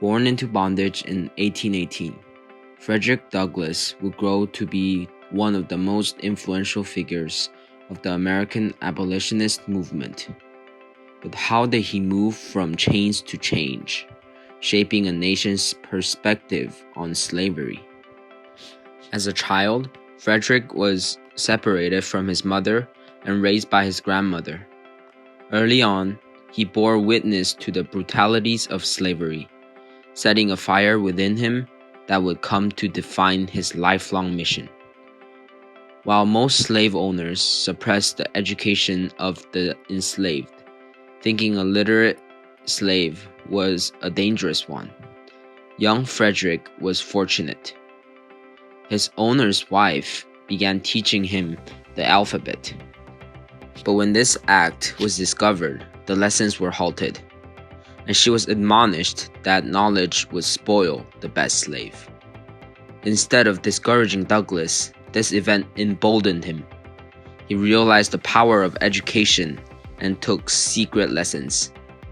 Born into bondage in 1818, Frederick Douglass would grow to be one of the most influential figures of the American abolitionist movement. But how did he move from chains to change, shaping a nation's perspective on slavery? As a child, Frederick was separated from his mother and raised by his grandmother. Early on, he bore witness to the brutalities of slavery, setting a fire within him that would come to define his lifelong mission. While most slave owners suppressed the education of the enslaved, thinking a literate slave was a dangerous one, young Frederick was fortunate. His owner's wife began teaching him the alphabet. But when this act was discovered, the lessons were halted, and she was admonished that knowledge would spoil the best slave. Instead of discouraging Douglass, this event emboldened him. He realized the power of education and took secret lessons,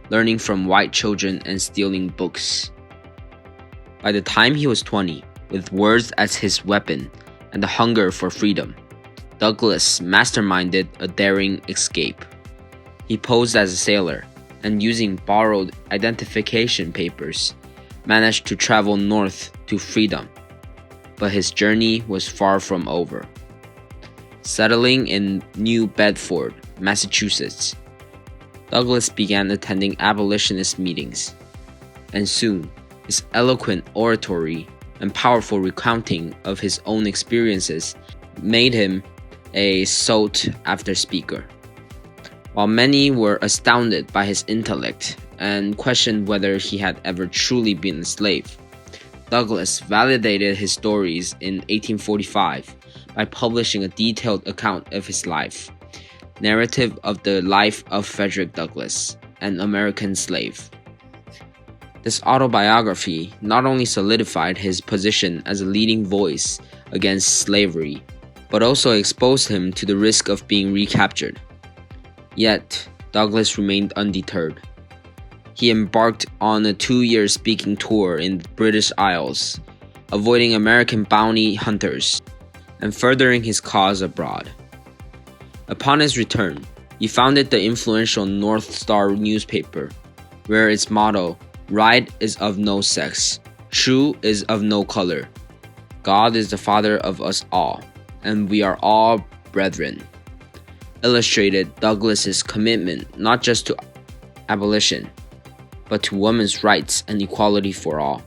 learning from white children and stealing books. By the time he was 20, with words as his weapon and the hunger for freedom, Douglass masterminded a daring escape. He posed as a sailor and, using borrowed identification papers, managed to travel north to freedom. But his journey was far from over. Settling in New Bedford, Massachusetts, Douglass began attending abolitionist meetings, and soon his eloquent oratory and powerful recounting of his own experiences made him a sought-after speaker. While many were astounded by his intellect and questioned whether he had ever truly been a slave, Douglass validated his stories in 1845 by publishing a detailed account of his life, Narrative of the Life of Frederick Douglass, an American Slave. This autobiography not only solidified his position as a leading voice against slavery, but also exposed him to the risk of being recaptured. Yet, Douglass remained undeterred. He embarked on a 2-year speaking tour in the British Isles, avoiding American bounty hunters and furthering his cause abroad. Upon his return, he founded the influential North Star newspaper, where its motto, "Right is of no sex, true is of no color. God is the Father of us all, and we are all brethren," illustrated Douglass's commitment not just to abolition, but to women's rights and equality for all.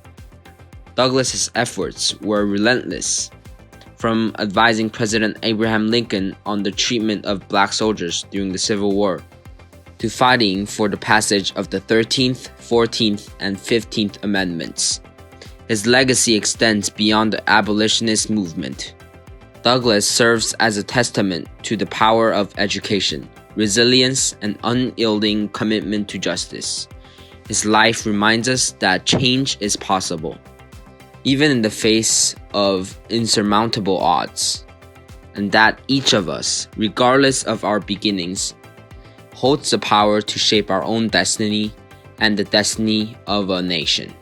Douglass's efforts were relentless, from advising President Abraham Lincoln on the treatment of black soldiers during the Civil War, to fighting for the passage of the 13th, 14th, and 15th Amendments. His legacy extends beyond the abolitionist movement. Douglass serves as a testament to the power of education, resilience, and unyielding commitment to justice. His life reminds us that change is possible, even in the face of insurmountable odds, and that each of us, regardless of our beginnings, holds the power to shape our own destiny and the destiny of a nation.